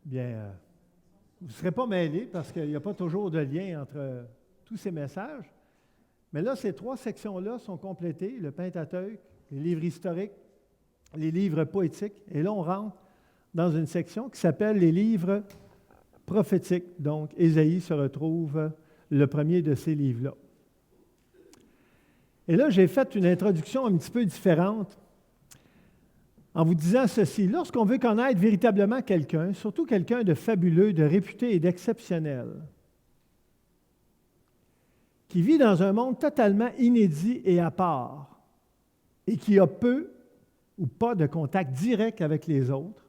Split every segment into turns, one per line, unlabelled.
Bien, vous ne serez pas mêlés parce qu'il n'y a pas toujours de lien entre tous ces messages. Mais là, ces trois sections-là sont complétées, le Pentateuque, les livres historiques, les livres poétiques. Et là, on rentre dans une section qui s'appelle les livres prophétiques. Donc, Ésaïe se retrouve le premier de ces livres-là. Et là, j'ai fait une introduction un petit peu différente en vous disant ceci. Lorsqu'on veut connaître véritablement quelqu'un, surtout quelqu'un de fabuleux, de réputé et d'exceptionnel, qui vit dans un monde totalement inédit et à part, et qui a peu ou pas de contact direct avec les autres,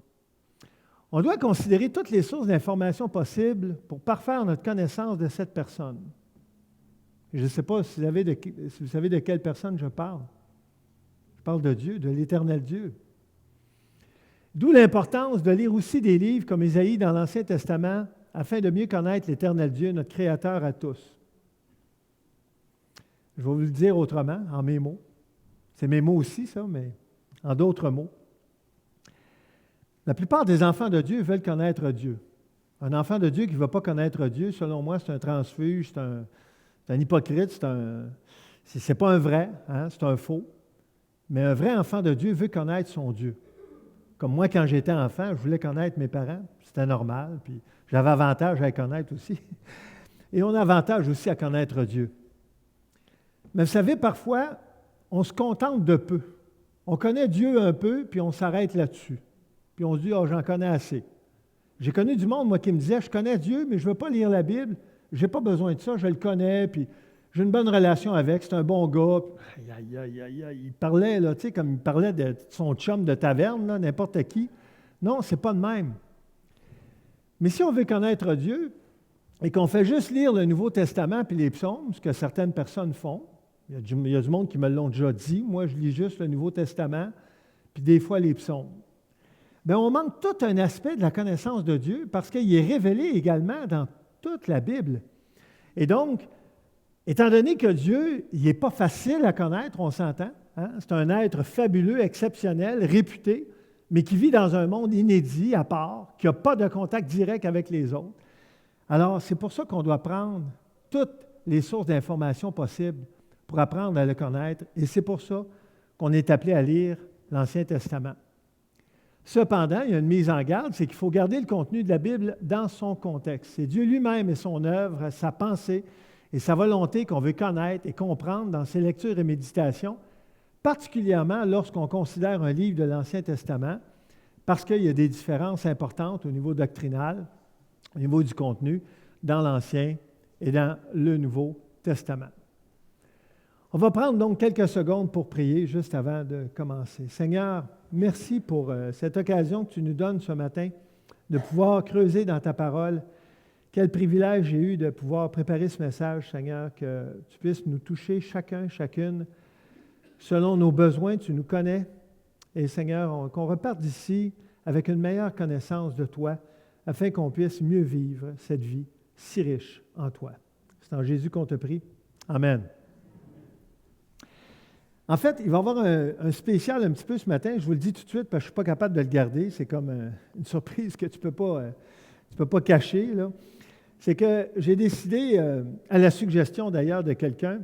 on doit considérer toutes les sources d'informations possibles pour parfaire notre connaissance de cette personne. Je ne sais pas si vous savez de quelle personne je parle. Je parle de Dieu, de l'Éternel Dieu. D'où l'importance de lire aussi des livres comme Ésaïe dans l'Ancien Testament afin de mieux connaître l'Éternel Dieu, notre Créateur à tous. Je vais vous le dire autrement, en mes mots. C'est mes mots aussi, ça, mais en d'autres mots. La plupart des enfants de Dieu veulent connaître Dieu. Un enfant de Dieu qui ne va pas connaître Dieu, selon moi, c'est un transfuge, c'est un hypocrite, c'est pas un vrai, hein, c'est un faux. Mais un vrai enfant de Dieu veut connaître son Dieu. Comme moi, quand j'étais enfant, je voulais connaître mes parents, c'était normal, puis j'avais avantage à les connaître aussi. Et on a avantage aussi à connaître Dieu. Mais vous savez, parfois, on se contente de peu. On connaît Dieu un peu, puis on s'arrête là-dessus. Puis on se dit, « Ah, j'en connais assez. » J'ai connu du monde, moi, qui me disait, « Je connais Dieu, mais je ne veux pas lire la Bible. Je n'ai pas besoin de ça, je le connais, puis j'ai une bonne relation avec, c'est un bon gars. » Il parlait, là, tu sais, comme il parlait de son chum de taverne, là, n'importe qui. Non, ce n'est pas de même. Mais si on veut connaître Dieu et qu'on fait juste lire le Nouveau Testament puis les psaumes, ce que certaines personnes font, il y a du monde qui me l'ont déjà dit, moi je lis juste le Nouveau Testament, puis des fois les psaumes. Bien, on manque tout un aspect de la connaissance de Dieu parce qu'il est révélé également dans toute la Bible. Et donc, étant donné que Dieu, il n'est pas facile à connaître, on s'entend, hein? C'est un être fabuleux, exceptionnel, réputé, mais qui vit dans un monde inédit, à part, qui n'a pas de contact direct avec les autres. Alors, c'est pour ça qu'on doit prendre toutes les sources d'informations possibles pour apprendre à le connaître, et c'est pour ça qu'on est appelé à lire l'Ancien Testament. Cependant, il y a une mise en garde, c'est qu'il faut garder le contenu de la Bible dans son contexte. C'est Dieu lui-même et son œuvre, sa pensée et sa volonté qu'on veut connaître et comprendre dans ses lectures et méditations, particulièrement lorsqu'on considère un livre de l'Ancien Testament, parce qu'il y a des différences importantes au niveau doctrinal, au niveau du contenu, dans l'Ancien et dans le Nouveau Testament. On va prendre donc quelques secondes pour prier juste avant de commencer. Seigneur, merci pour cette occasion que tu nous donnes ce matin de pouvoir creuser dans ta parole. Quel privilège j'ai eu de pouvoir préparer ce message, Seigneur, que tu puisses nous toucher chacun, chacune, selon nos besoins, tu nous connais. Et Seigneur, qu'on reparte d'ici avec une meilleure connaissance de toi, afin qu'on puisse mieux vivre cette vie si riche en toi. C'est en Jésus qu'on te prie. Amen. En fait, il va y avoir un spécial un petit peu ce matin. Je vous le dis tout de suite parce que je ne suis pas capable de le garder. C'est comme une surprise que tu ne peux pas cacher, là. C'est que j'ai décidé, à la suggestion d'ailleurs de quelqu'un,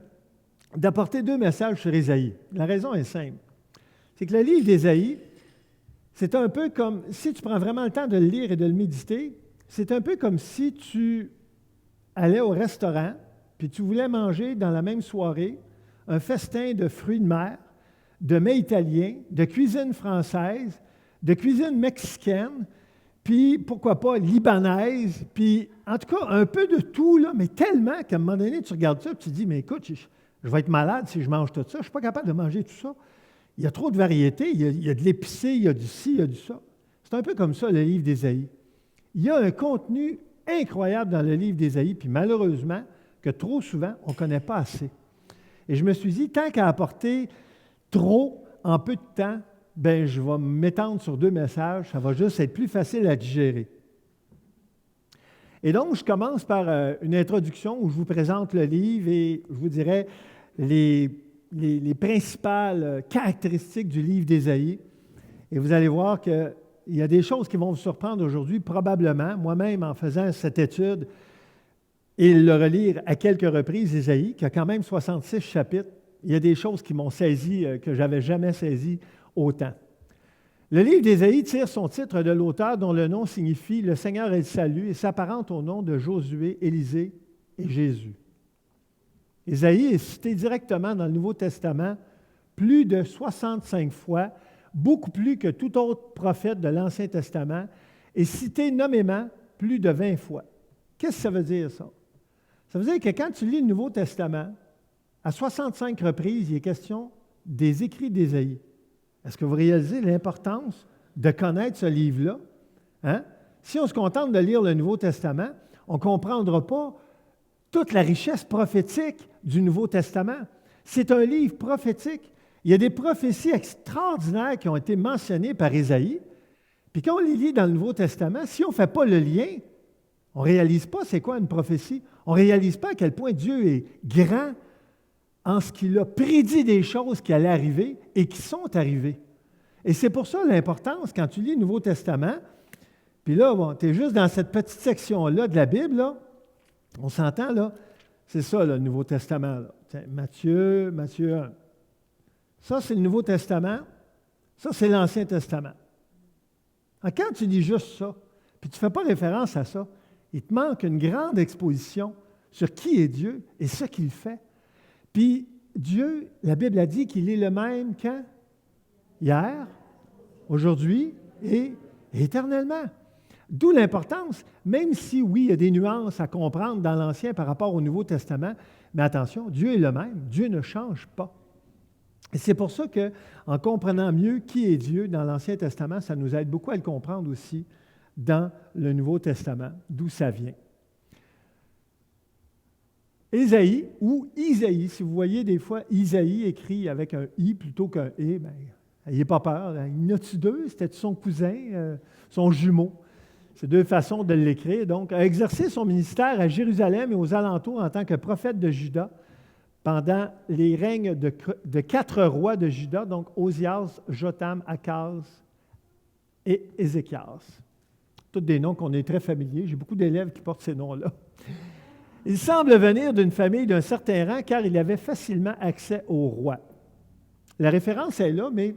d'apporter 2 messages sur Ésaïe. La raison est simple. C'est que le livre d'Ésaïe, c'est un peu comme, si tu prends vraiment le temps de le lire et de le méditer, c'est un peu comme si tu allais au restaurant, puis tu voulais manger dans la même soirée un festin de fruits de mer, de mets italiens, de cuisine française, de cuisine mexicaine, puis pourquoi pas libanaise, puis en tout cas un peu de tout, là, mais tellement qu'à un moment donné, tu regardes ça et tu te dis, mais écoute, je vais être malade si je mange tout ça, je ne suis pas capable de manger tout ça. Il y a trop de variétés, il y a de l'épicé, il y a du ci, il y a du ça. C'est un peu comme ça le livre d'Ésaïe. Il y a un contenu incroyable dans le livre d'Ésaïe, puis malheureusement, que trop souvent, on ne connaît pas assez. Et je me suis dit, tant qu'à apporter trop en peu de temps, bien, je vais m'étendre sur 2 messages, ça va juste être plus facile à digérer. Et donc, je commence par une introduction où je vous présente le livre et je vous dirai les principales caractéristiques du livre d'Ésaïe. Et vous allez voir que il y a des choses qui vont vous surprendre aujourd'hui, probablement. Moi-même, en faisant cette étude et le relire à quelques reprises, Ésaïe, qui a quand même 66 chapitres, il y a des choses qui m'ont saisi, que je n'avais jamais saisi autant. Le livre d'Ésaïe tire son titre de l'auteur dont le nom signifie « Le Seigneur est le salut » et s'apparente au nom de Josué, Élisée et Jésus. Ésaïe est cité directement dans le Nouveau Testament plus de 65 fois, beaucoup plus que tout autre prophète de l'Ancien Testament, et cité nommément plus de 20 fois. Qu'est-ce que ça veut dire, ça? Ça veut dire que quand tu lis le Nouveau Testament, à 65 reprises, il est question des écrits d'Ésaïe. Est-ce que vous réalisez l'importance de connaître ce livre-là? Hein? Si on se contente de lire le Nouveau Testament, on ne comprendra pas toute la richesse prophétique du Nouveau Testament. C'est un livre prophétique. Il y a des prophéties extraordinaires qui ont été mentionnées par Ésaïe. Puis quand on les lit dans le Nouveau Testament, si on ne fait pas le lien, on ne réalise pas c'est quoi une prophétie. On ne réalise pas à quel point Dieu est grand en ce qu'il a prédit des choses qui allaient arriver et qui sont arrivées. Et c'est pour ça l'importance, quand tu lis le Nouveau Testament, puis là, bon, tu es juste dans cette petite section-là de la Bible, là, on s'entend, là, c'est ça, là, le Nouveau Testament. Là. Tiens, Matthieu 1. Ça, c'est le Nouveau Testament. Ça, c'est l'Ancien Testament. Alors, quand tu lis juste ça, puis tu ne fais pas référence à ça, il te manque une grande exposition sur qui est Dieu et ce qu'il fait. Puis Dieu, la Bible a dit qu'il est le même quand? Hier, aujourd'hui et éternellement. D'où l'importance, même si, oui, il y a des nuances à comprendre dans l'Ancien par rapport au Nouveau Testament, mais attention, Dieu est le même, Dieu ne change pas. Et c'est pour ça qu'en comprenant mieux qui est Dieu dans l'Ancien Testament, ça nous aide beaucoup à le comprendre aussi dans le Nouveau Testament, d'où ça vient. Ésaïe ou Isaïe, si vous voyez des fois Isaïe écrit avec un I plutôt qu'un E, bien, n'ayez pas peur. Il y en a-tu deux? C'était son cousin, son jumeau. C'est deux façons de l'écrire. Donc, a exercé son ministère à Jérusalem et aux alentours en tant que prophète de Juda pendant les règnes de 4 rois de Juda, donc Osias, Jotam, Akaz et Ézéchias. Tous des noms qu'on est très familiers. J'ai beaucoup d'élèves qui portent ces noms-là. Il semble venir d'une famille d'un certain rang car il avait facilement accès au roi. La référence est là, mais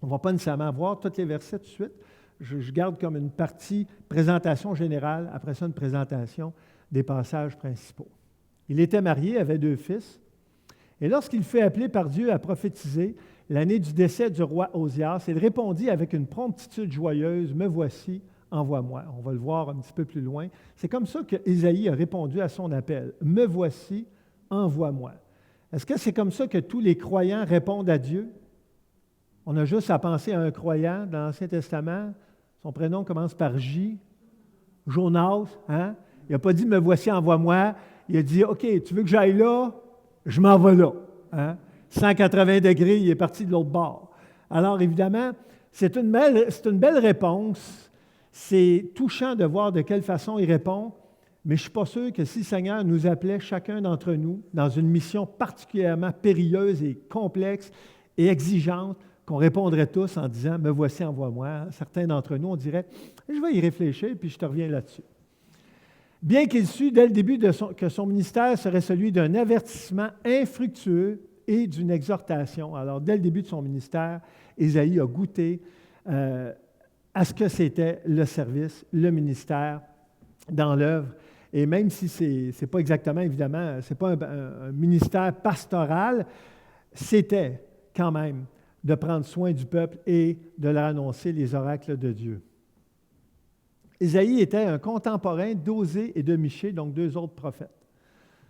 on ne va pas nécessairement voir tous les versets tout de suite. Je garde comme une partie présentation générale, après ça une présentation des passages principaux. Il était marié, avait 2 fils, et lorsqu'il fut appelé par Dieu à prophétiser l'année du décès du roi Osias, il répondit avec une promptitude joyeuse, « Me voici, envoie-moi ». On va le voir un petit peu plus loin. C'est comme ça qu'Ésaïe a répondu à son appel, « Me voici, envoie-moi ». Est-ce que c'est comme ça que tous les croyants répondent à Dieu? On a juste à penser à un croyant dans l'Ancien Testament. Son prénom commence par J. Jonas. Hein? Il n'a pas dit « Me voici, envoie-moi ». Il a dit « OK, tu veux que j'aille là? Je m'en vais là. Hein? » 180 degrés, il est parti de l'autre bord. Alors, évidemment, c'est une belle réponse. C'est touchant de voir de quelle façon il répond, mais je ne suis pas sûr que si le Seigneur nous appelait chacun d'entre nous dans une mission particulièrement périlleuse et complexe et exigeante, qu'on répondrait tous en disant « Me voici, envoie-moi ». Certains d'entre nous, on dirait « Je vais y réfléchir, puis je te reviens là-dessus ». Bien qu'il sût dès le début que son ministère serait celui d'un avertissement infructueux et d'une exhortation. Alors, dès le début de son ministère, Ésaïe a goûté à ce que c'était le service, le ministère dans l'œuvre. Et même si ce n'est pas exactement, évidemment, ce n'est pas un ministère pastoral, c'était quand même de prendre soin du peuple et de leur annoncer les oracles de Dieu. Ésaïe était un contemporain d'Osée et de Michée, donc 2 autres prophètes.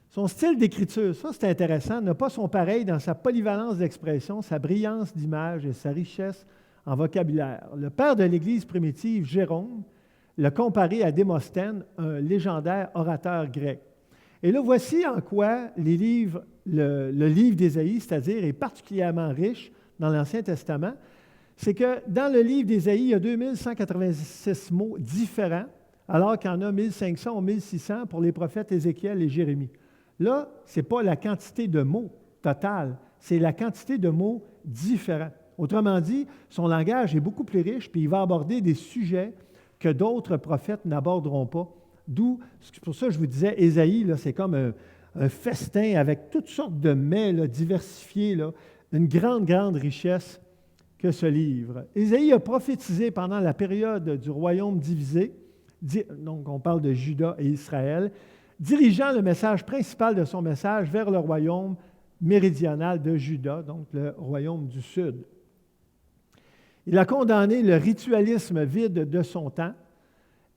Son style d'écriture, ça c'est intéressant, n'a pas son pareil dans sa polyvalence d'expression, sa brillance d'image et sa richesse en vocabulaire. Le père de l'Église primitive, Jérôme, l'a comparé à Démosthène, un légendaire orateur grec. Et là, voici en quoi le livre d'Ésaïe, c'est-à-dire, est particulièrement riche dans l'Ancien Testament. C'est que dans le livre d'Ésaïe, il y a 2186 mots différents, alors qu'il y en a 1500 ou 1600 pour les prophètes Ézéchiel et Jérémie. Là, ce n'est pas la quantité de mots totale, c'est la quantité de mots différents. Autrement dit, son langage est beaucoup plus riche, puis il va aborder des sujets que d'autres prophètes n'aborderont pas. C'est pour ça que je vous disais, Ésaïe, là, c'est comme un festin avec toutes sortes de mets là, diversifiés, là, une grande, grande richesse que ce livre. Ésaïe a prophétisé pendant la période du royaume divisé, donc on parle de Juda et Israël, dirigeant le message principal de son message vers le royaume méridional de Juda, donc le royaume du Sud. Il a condamné le ritualisme vide de son temps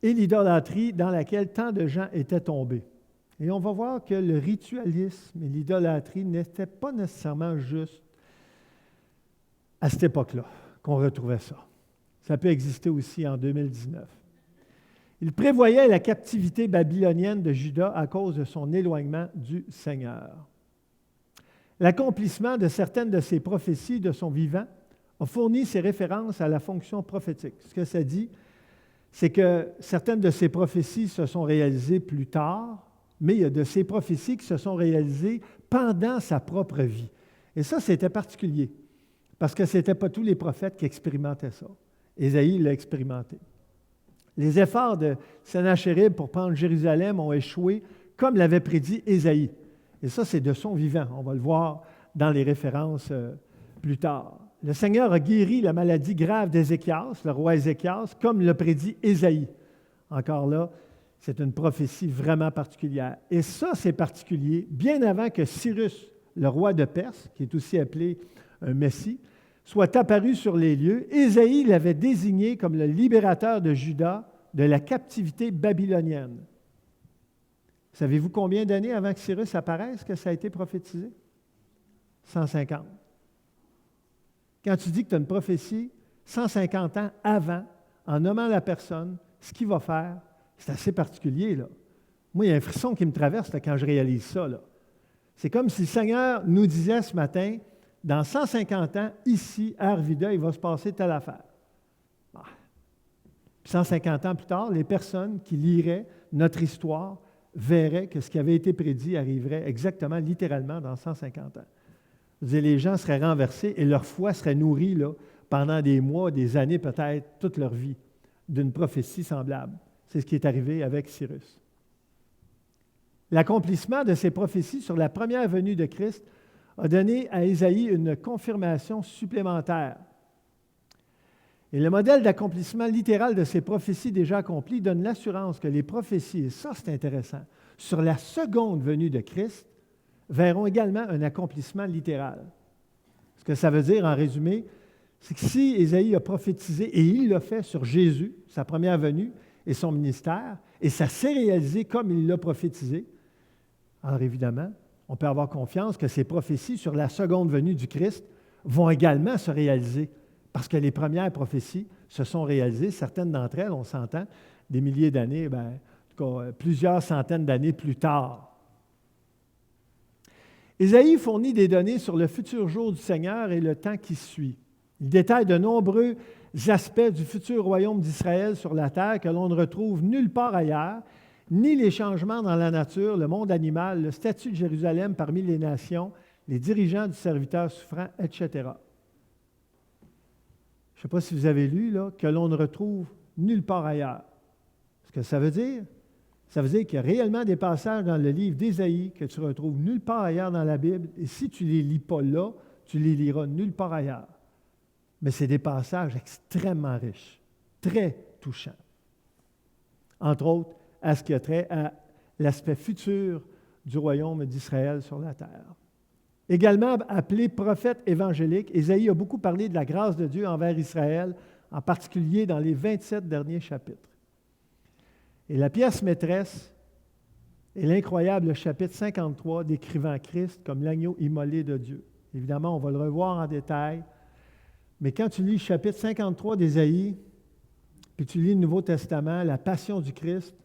et l'idolâtrie dans laquelle tant de gens étaient tombés. Et on va voir que le ritualisme et l'idolâtrie n'étaient pas nécessairement juste à cette époque-là qu'on retrouvait ça. Ça peut exister aussi en 2019. Il prévoyait la captivité babylonienne de Juda à cause de son éloignement du Seigneur. L'accomplissement de certaines de ses prophéties de son vivant a fourni ses références à la fonction prophétique. Ce que ça dit, c'est que certaines de ces prophéties se sont réalisées plus tard, mais il y a de ces prophéties qui se sont réalisées pendant sa propre vie. Et ça, c'était particulier, parce que ce n'étaient pas tous les prophètes qui expérimentaient ça. Ésaïe l'a expérimenté. Les efforts de Sennachérib pour prendre Jérusalem ont échoué, comme l'avait prédit Ésaïe. Et ça, c'est de son vivant. On va le voir dans les références plus tard. Le Seigneur a guéri la maladie grave d'Ézéchias, le roi Ézéchias, comme l'a prédit Ésaïe. Encore là, c'est une prophétie vraiment particulière. Et ça, c'est particulier bien avant que Cyrus, le roi de Perse, qui est aussi appelé un Messie, soit apparu sur les lieux. Ésaïe l'avait désigné comme le libérateur de Juda de la captivité babylonienne. Savez-vous combien d'années avant que Cyrus apparaisse que ça a été prophétisé? 150. Quand tu dis que tu as une prophétie 150 ans avant, en nommant la personne, ce qu'il va faire, c'est assez particulier, là. Moi, il y a un frisson qui me traverse là, quand je réalise ça, là. C'est comme si le Seigneur nous disait ce matin, dans 150 ans, ici, à Arvida, il va se passer telle affaire. 150 ans plus tard, les personnes qui liraient notre histoire verraient que ce qui avait été prédit arriverait exactement, littéralement, dans 150 ans. Je veux dire, les gens seraient renversés et leur foi serait nourrie là, pendant des mois, des années, peut-être toute leur vie, d'une prophétie semblable. C'est ce qui est arrivé avec Cyrus. L'accomplissement de ces prophéties sur la première venue de Christ a donné à Ésaïe une confirmation supplémentaire. Et le modèle d'accomplissement littéral de ces prophéties déjà accomplies donne l'assurance que les prophéties, et ça c'est intéressant, sur la seconde venue de Christ, verront également un accomplissement littéral. Ce que ça veut dire en résumé, c'est que si Ésaïe a prophétisé, et il l'a fait sur Jésus, sa première venue et son ministère, et ça s'est réalisé comme il l'a prophétisé, alors évidemment, on peut avoir confiance que ces prophéties sur la seconde venue du Christ vont également se réaliser, parce que les premières prophéties se sont réalisées, certaines d'entre elles, on s'entend, des milliers d'années, en tout cas plusieurs centaines d'années plus tard. Ésaïe fournit des données sur le futur jour du Seigneur et le temps qui suit. Il détaille de nombreux aspects du futur royaume d'Israël sur la terre que l'on ne retrouve nulle part ailleurs, ni les changements dans la nature, le monde animal, le statut de Jérusalem parmi les nations, les dirigeants du serviteur souffrant, etc. Je ne sais pas si vous avez lu là, que l'on ne retrouve nulle part ailleurs. Ce que ça veut dire? Ça veut dire qu'il y a réellement des passages dans le livre d'Ésaïe que tu retrouves nulle part ailleurs dans la Bible, et si tu ne les lis pas là, tu les liras nulle part ailleurs. Mais c'est des passages extrêmement riches, très touchants. Entre autres, à ce qui a trait à l'aspect futur du royaume d'Israël sur la terre. Également appelé prophète évangélique, Ésaïe a beaucoup parlé de la grâce de Dieu envers Israël, en particulier dans les 27 derniers chapitres. Et la pièce maîtresse est l'incroyable chapitre 53 décrivant Christ comme l'agneau immolé de Dieu. Évidemment, on va le revoir en détail, mais quand tu lis le chapitre 53 d'Ésaïe, puis tu lis le Nouveau Testament, la passion du Christ,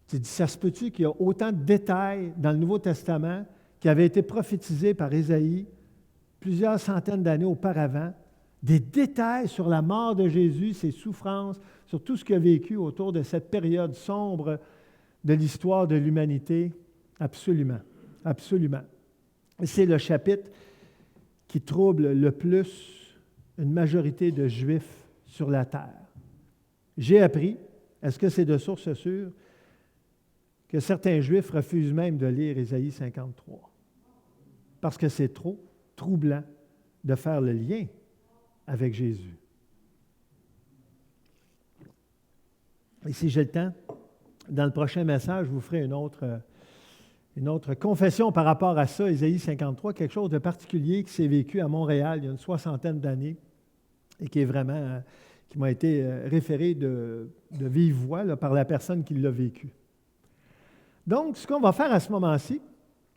tu te dis, ça se peut-tu qu'il y a autant de détails dans le Nouveau Testament qui avaient été prophétisés par Ésaïe plusieurs centaines d'années auparavant, des détails sur la mort de Jésus, ses souffrances, sur tout ce qu'il a vécu autour de cette période sombre de l'histoire de l'humanité? Absolument, absolument. Et c'est le chapitre qui trouble le plus une majorité de Juifs sur la terre. J'ai appris, est-ce que c'est de source sûre, que certains Juifs refusent même de lire Ésaïe 53, parce que c'est trop troublant de faire le lien avec Jésus. Et si j'ai le temps, dans le prochain message, je vous ferai une autre confession par rapport à ça, Ésaïe 53, quelque chose de particulier qui s'est vécu à Montréal il y a une 60aine d'années et qui est vraiment, qui m'a été référé de vive voix là, par la personne qui l'a vécu. Donc, ce qu'on va faire à ce moment-ci,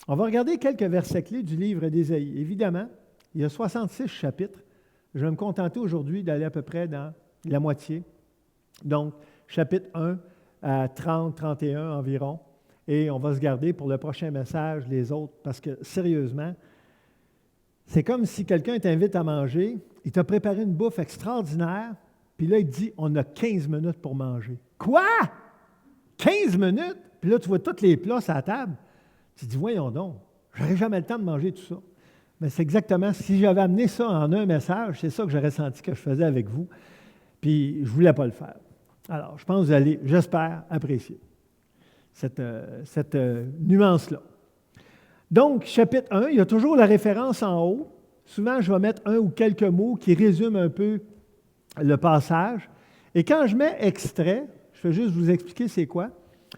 on va regarder quelques versets clés du livre d'Ésaïe. Évidemment, il y a 66 chapitres. Je vais me contenter aujourd'hui d'aller à peu près dans la moitié. Donc, chapitre 1 à 30, 31 environ. Et on va se garder pour le prochain message les autres, parce que sérieusement, c'est comme si quelqu'un t'invite à manger, il t'a préparé une bouffe extraordinaire, puis là, il te dit, on a 15 minutes pour manger. Quoi? 15 minutes? Puis là, tu vois tous les plats sur la table. Tu te dis, voyons donc, je n'aurais jamais le temps de manger tout ça. Mais c'est exactement, si j'avais amené ça en un message, c'est ça que j'aurais senti que je faisais avec vous. Puis je ne voulais pas le faire. Alors, je pense que vous allez, j'espère, apprécier cette nuance-là. Donc, chapitre 1, il y a toujours la référence en haut. Souvent, je vais mettre un ou quelques mots qui résument un peu le passage. Et quand je mets extrait, je vais juste vous expliquer c'est quoi.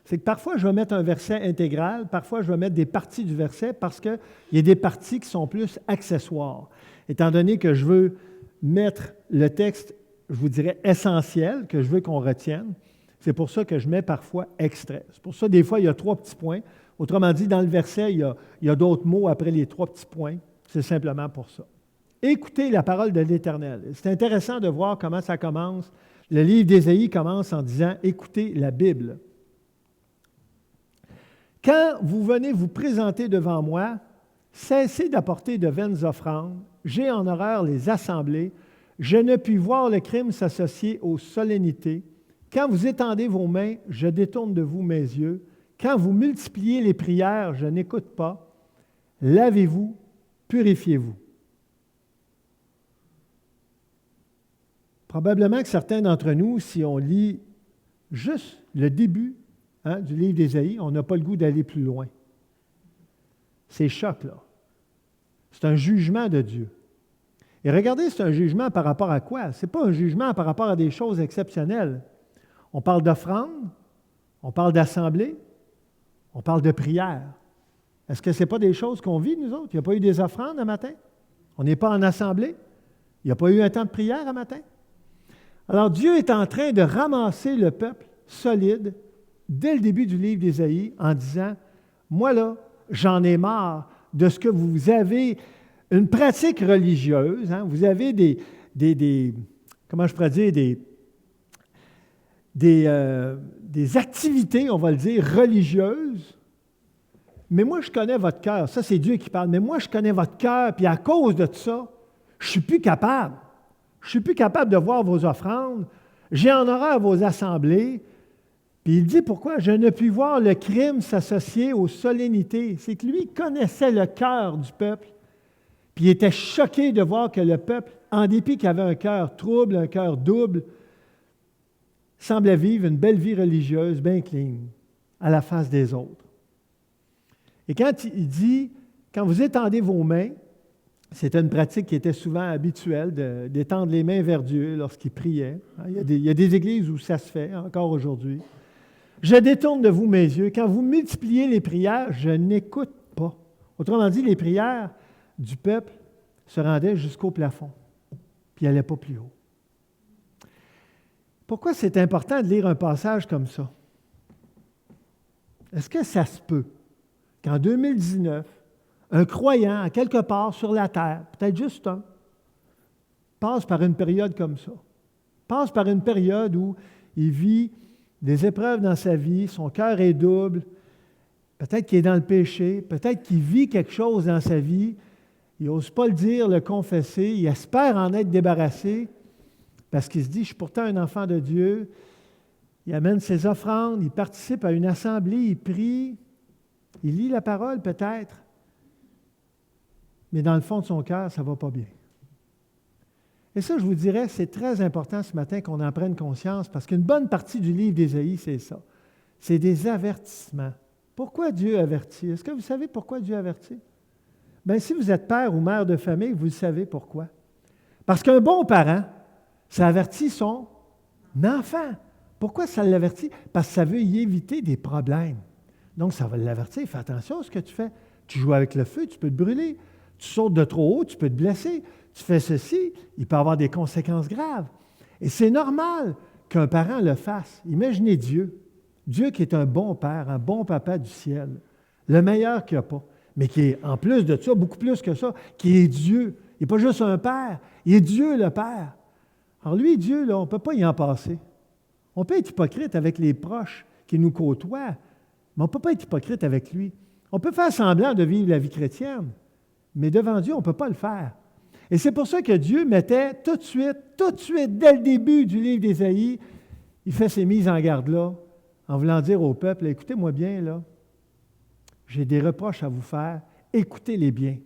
C'est que parfois, je vais mettre un verset intégral, parfois, je vais mettre des parties du verset parce qu'il y a des parties qui sont plus accessoires. Étant donné que je veux mettre le texte, je vous dirais, essentiel, que je veux qu'on retienne, c'est pour ça que je mets parfois extrait. C'est pour ça, des fois, il y a 3 petits points. Autrement dit, dans le verset, il y a d'autres mots après les 3 petits points. C'est simplement pour ça. Écoutez la parole de l'Éternel. C'est intéressant de voir comment ça commence. Le livre d'Ésaïe commence en disant « Écoutez la Bible ». Quand vous venez vous présenter devant moi, cessez d'apporter de vaines offrandes. J'ai en horreur les assemblées. Je ne puis voir le crime s'associer aux solennités. Quand vous étendez vos mains, je détourne de vous mes yeux. Quand vous multipliez les prières, je n'écoute pas. Lavez-vous, purifiez-vous. Probablement que certains d'entre nous, si on lit juste le début du livre d'Ésaïe, on n'a pas le goût d'aller plus loin. C'est choc, là. C'est un jugement de Dieu. Et regardez, c'est un jugement par rapport à quoi? Ce n'est pas un jugement par rapport à des choses exceptionnelles. On parle d'offrande, on parle d'assemblée, on parle de prière. Est-ce que ce n'est pas des choses qu'on vit, nous autres? Il n'y a pas eu des offrandes un matin? On n'est pas en assemblée? Il n'y a pas eu un temps de prière un matin? Alors, Dieu est en train de ramasser le peuple solide dès le début du livre d'Ésaïe en disant, « Moi, là, j'en ai marre de ce que vous avez, une pratique religieuse, vous avez comment je pourrais dire, des activités, on va le dire, religieuses, mais moi, je connais votre cœur. Ça, c'est Dieu qui parle. Mais moi, je connais votre cœur, puis à cause de ça, je ne suis plus capable. Je ne suis plus capable de voir vos offrandes. J'ai en horreur vos assemblées. » Puis il dit pourquoi? « Je ne puis voir le crime s'associer aux solennités. » C'est que lui connaissait le cœur du peuple. Puis il était choqué de voir que le peuple, en dépit qu'il avait un cœur trouble, un cœur double, semblait vivre une belle vie religieuse, bien clean, à la face des autres. Et quand il dit, quand vous étendez vos mains, c'était une pratique qui était souvent habituelle, d'étendre les mains vers Dieu lorsqu'il priait. Il y a des églises où ça se fait encore aujourd'hui. Je détourne de vous mes yeux. Quand vous multipliez les prières, je n'écoute pas. Autrement dit, les prières du peuple se rendaient jusqu'au plafond, puis n'allaient pas plus haut. Pourquoi c'est important de lire un passage comme ça? Est-ce que ça se peut qu'en 2019, un croyant, à quelque part sur la terre, peut-être juste un, passe par une période comme ça, passe par une période où il vit des épreuves dans sa vie, son cœur est double, peut-être qu'il est dans le péché, peut-être qu'il vit quelque chose dans sa vie, il n'ose pas le dire, le confesser, il espère en être débarrassé, parce qu'il se dit, je suis pourtant un enfant de Dieu, il amène ses offrandes, il participe à une assemblée, il prie, il lit la parole peut-être, mais dans le fond de son cœur, ça ne va pas bien. Et ça, je vous dirais, c'est très important ce matin qu'on en prenne conscience parce qu'une bonne partie du livre d'Ésaïe, c'est ça. C'est des avertissements. Pourquoi Dieu avertit? Est-ce que vous savez pourquoi Dieu avertit? Bien, si vous êtes père ou mère de famille, vous le savez pourquoi. Parce qu'un bon parent, ça avertit son enfant. Pourquoi ça l'avertit? Parce que ça veut y éviter des problèmes. Donc, ça va l'avertir. Fais attention à ce que tu fais. Tu joues avec le feu, tu peux te brûler. Tu sautes de trop haut, tu peux te blesser. Tu fais ceci, il peut avoir des conséquences graves. Et c'est normal qu'un parent le fasse. Imaginez Dieu. Dieu qui est un bon père, un bon papa du ciel, le meilleur qu'il n'y a pas, mais qui est, en plus de ça, beaucoup plus que ça, qui est Dieu. Il n'est pas juste un père, il est Dieu le Père. Alors lui, Dieu, là, on ne peut pas y en passer. On peut être hypocrite avec les proches qui nous côtoient, mais on ne peut pas être hypocrite avec lui. On peut faire semblant de vivre la vie chrétienne, mais devant Dieu, on ne peut pas le faire. Et c'est pour ça que Dieu mettait tout de suite, dès le début du livre d'Ésaïe, il fait ces mises en garde-là, en voulant dire au peuple, écoutez-moi bien, là, j'ai des reproches à vous faire, écoutez-les bien,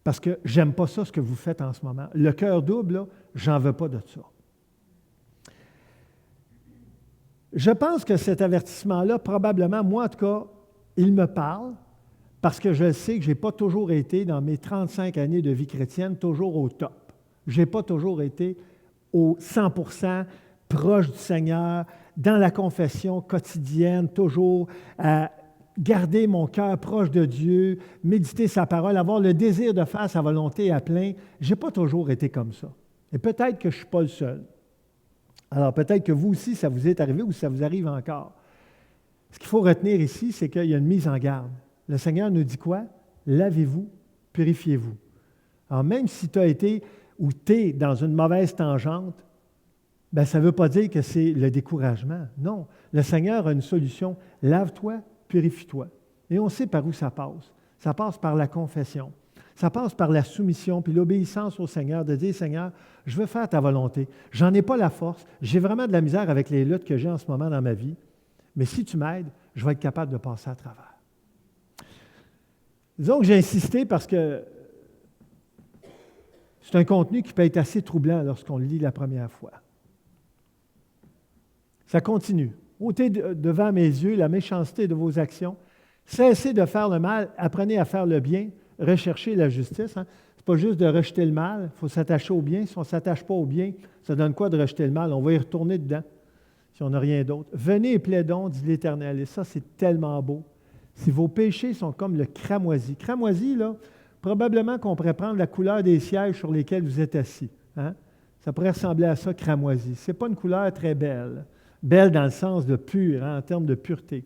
parce que j'aime pas ça, ce que vous faites en ce moment. Le cœur double, là, j'en veux pas de ça. Je pense que cet avertissement-là, probablement, moi en tout cas, il me parle, parce que je sais que je n'ai pas toujours été, dans mes 35 années de vie chrétienne, toujours au top. Je n'ai pas toujours été au 100% proche du Seigneur, dans la confession quotidienne, toujours à garder mon cœur proche de Dieu, méditer sa parole, avoir le désir de faire sa volonté à plein. Je n'ai pas toujours été comme ça. Et peut-être que je ne suis pas le seul. Alors peut-être que vous aussi, ça vous est arrivé ou ça vous arrive encore. Ce qu'il faut retenir ici, c'est qu'il y a une mise en garde. Le Seigneur nous dit quoi? Lavez-vous, purifiez-vous. Alors, même si tu as été ou tu es dans une mauvaise tangente, bien, ça ne veut pas dire que c'est le découragement. Non, le Seigneur a une solution. Lave-toi, purifie-toi. Et on sait par où ça passe. Ça passe par la confession. Ça passe par la soumission puis l'obéissance au Seigneur, de dire, Seigneur, je veux faire ta volonté. J'en ai pas la force. J'ai vraiment de la misère avec les luttes que j'ai en ce moment dans ma vie. Mais si tu m'aides, je vais être capable de passer à travers. Disons que j'ai insisté parce que c'est un contenu qui peut être assez troublant lorsqu'on le lit la première fois. Ça continue. Ôtez devant mes yeux la méchanceté de vos actions. Cessez de faire le mal. Apprenez à faire le bien. Recherchez la justice. Ce n'est pas juste de rejeter le mal. Il faut s'attacher au bien. Si on ne s'attache pas au bien, ça donne quoi de rejeter le mal? On va y retourner dedans si on n'a rien d'autre. Venez et plaidons, dit l'Éternel. Et ça, c'est tellement beau. Si vos péchés sont comme le cramoisi. Cramoisi, là, probablement qu'on pourrait prendre la couleur des sièges sur lesquels vous êtes assis. Hein? Ça pourrait ressembler à ça, cramoisi. Ce n'est pas une couleur très belle. Belle dans le sens de pur, hein, en termes de pureté.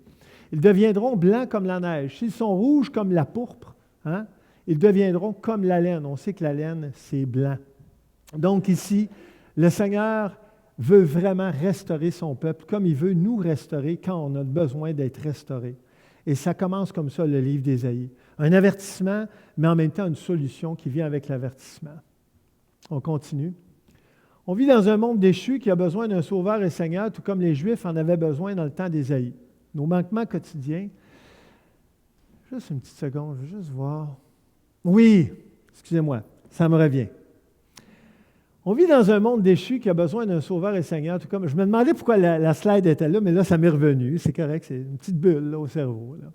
Ils deviendront blancs comme la neige. S'ils sont rouges comme la pourpre, hein, ils deviendront comme la laine. On sait que la laine, c'est blanc. Donc ici, le Seigneur veut vraiment restaurer son peuple comme il veut nous restaurer quand on a besoin d'être restauré. Et ça commence comme ça, le livre d'Ésaïe. Un avertissement, mais en même temps une solution qui vient avec l'avertissement. On continue. On vit dans un monde déchu qui a besoin d'un sauveur et Seigneur, tout comme les Juifs en avaient besoin dans le temps d'Ésaïe. Nos manquements quotidiens. Juste une petite seconde, je vais juste voir. Oui, excusez-moi, ça me revient. On vit dans un monde déchu qui a besoin d'un sauveur et Seigneur, tout comme... Je me demandais pourquoi la slide était là, mais là, ça m'est revenu. C'est correct, c'est une petite bulle là, au cerveau. Là.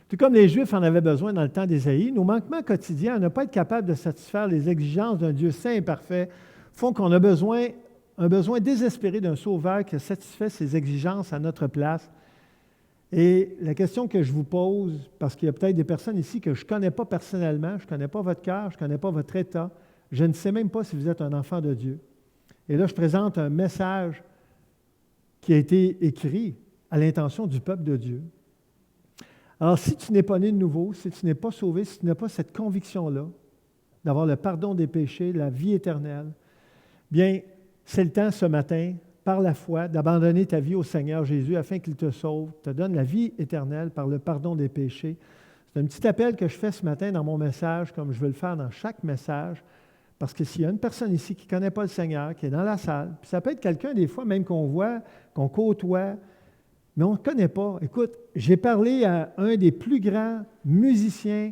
Tout comme les Juifs en avaient besoin dans le temps d'Ésaïe, nos manquements quotidiens à ne pas être capables de satisfaire les exigences d'un Dieu saint et parfait font qu'on a un besoin désespéré d'un sauveur qui satisfait ses exigences à notre place. Et la question que je vous pose, parce qu'il y a peut-être des personnes ici que je ne connais pas personnellement, je ne connais pas votre cœur, je ne connais pas votre état, je ne sais même pas si vous êtes un enfant de Dieu. Et là, je présente un message qui a été écrit à l'intention du peuple de Dieu. Alors, si tu n'es pas né de nouveau, si tu n'es pas sauvé, si tu n'as pas cette conviction-là, d'avoir le pardon des péchés, la vie éternelle, bien, c'est le temps ce matin, par la foi, d'abandonner ta vie au Seigneur Jésus afin qu'il te sauve, te donne la vie éternelle par le pardon des péchés. C'est un petit appel que je fais ce matin dans mon message, comme je veux le faire dans chaque message, parce que s'il y a une personne ici qui ne connaît pas le Seigneur, qui est dans la salle, puis ça peut être quelqu'un des fois même qu'on voit, qu'on côtoie, mais on ne connaît pas. Écoute, j'ai parlé à un des plus grands musiciens